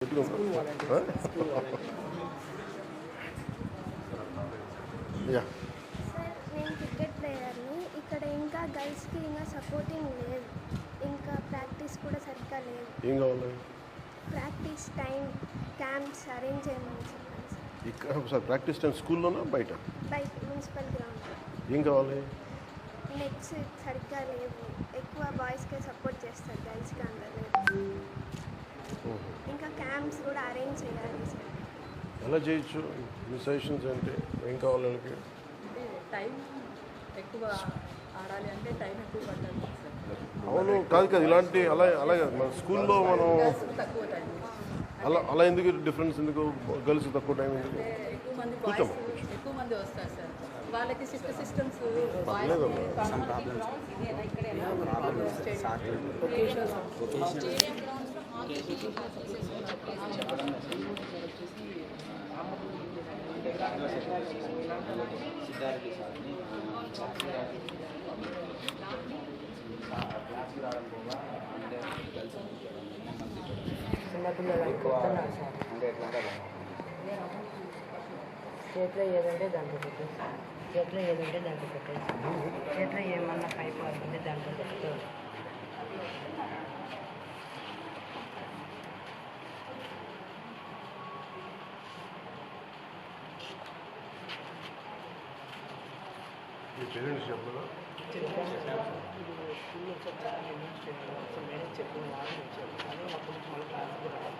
మేము క్రికెట్ ప్లేయర్ని. ఇక్కడ ఇంకా గర్ల్స్కి ఇంకా సపోర్టింగ్ లేదు, ఇంకా ప్రాక్టీస్ కూడా సరిగ్గా లేదు. ఏం కావాలి? ప్రాక్టీస్ టైం క్యాంప్స్ అరేంజ్ చేయమని చెప్పాను సార్. ఇక్కడ ప్రాక్టీస్ టైం స్కూల్లోనా బయట? బయట మున్సిపల్ గ్రౌండ్. ఏం కావాలి? నెట్స్ సరిగ్గా లేవు, ఎక్కువ బాయ్స్కే సపోర్ట్ చేస్తారు, గర్ల్స్కి అందరు లేదు. ఇంకా క్యాంప్స్ కూడా అరేంజ్ చేయాలి సార్. ఎలా చేయొచ్చు? మీ సజెషన్స్ ఏంటి? ఏం కావాలి వాళ్ళకి? టైం ఎక్కువ ఆడాలి అంటే టైం ఎక్కువ పట్టాలి సార్. అవును, కాదు ఇలాంటి అలాగే మన స్కూల్లో మనం తక్కువ టైం అలా ఎందుకు డిఫరెన్స్ ఎందుకు? గర్ల్స్ తక్కువ టైం ఎందుకు? ఎక్కువ మంది బాయ్స్ ఎక్కువ మంది వస్తారు సార్. వాళ్ళకి సిస్టమ్స్ చేతిలో ఏదంటే దాంట్లో పెట్టేసి, చేతిలో ఏదంటే దాంట్లో పెట్టేసి, చేతిలో ఏమన్నా పైపు వస్తుంటే దాంట్లో పెట్టుకో. పేరెంట్స్ చెప్పాలా? స్కూల్లో చెప్పాలి, మేడం చెప్పిన వాళ్ళు వచ్చారు, కానీ అప్పుడు మళ్ళీ క్లాస్కి రావాలి.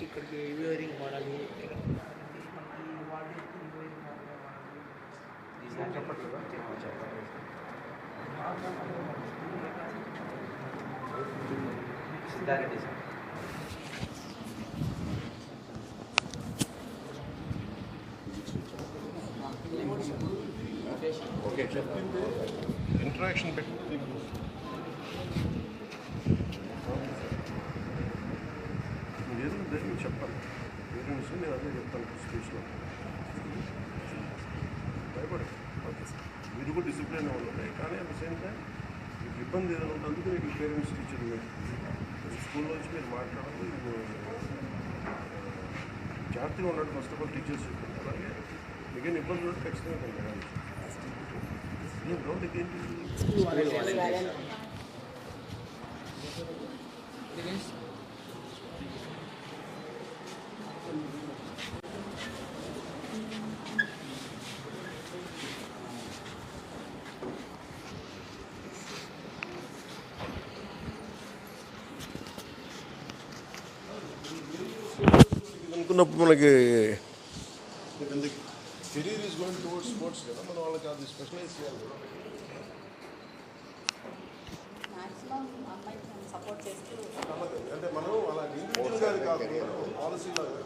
ఇక్కడికి వేరింగ్ వాడాలి. చెప్పట్లేదా? సిద్ధారెడ్డి సార్. ఓకే, చెప్పింది ఇంటరాక్షన్ పెట్టి ఏదో జరిగింది చెప్పాలి. పేరెంట్స్ నేను అదే చెప్తాను స్కూల్స్లో. భయపడే ఓకే సార్, మీరు కూడా డిసిప్లిన్ ఉండాలి, కానీ అట్ ద సేమ్ టైం మీకు ఇబ్బంది ఏదైనా ఉంటుంది, అందుకే మీకు పేరెంట్స్ టీచర్ స్కూల్లో వచ్చి మీరు మాట్లాడాలి. జాగ్రత్తగా ఉన్నాడు ఫస్ట్ ఆఫ్ ఆల్ టీచర్స్ చెప్పారు. అలాగే మీకేం ఇబ్బంది ఉంటే ఖచ్చితంగా వెళ్ళాలి. నేను గ్రౌండ్కి ఏంటి అనుకున్నప్పుడు మనకి career is going towards sports కదా, మనం వాళ్ళకి అది స్పెషలైజ్ చేయాలి కదా. మ్యాక్సిమం అమ్మాయికి సపోర్ట్ చేస్తూ అంటే మనం అలా ఇండివిజువల్గా కాదు, పాలసీ లాగా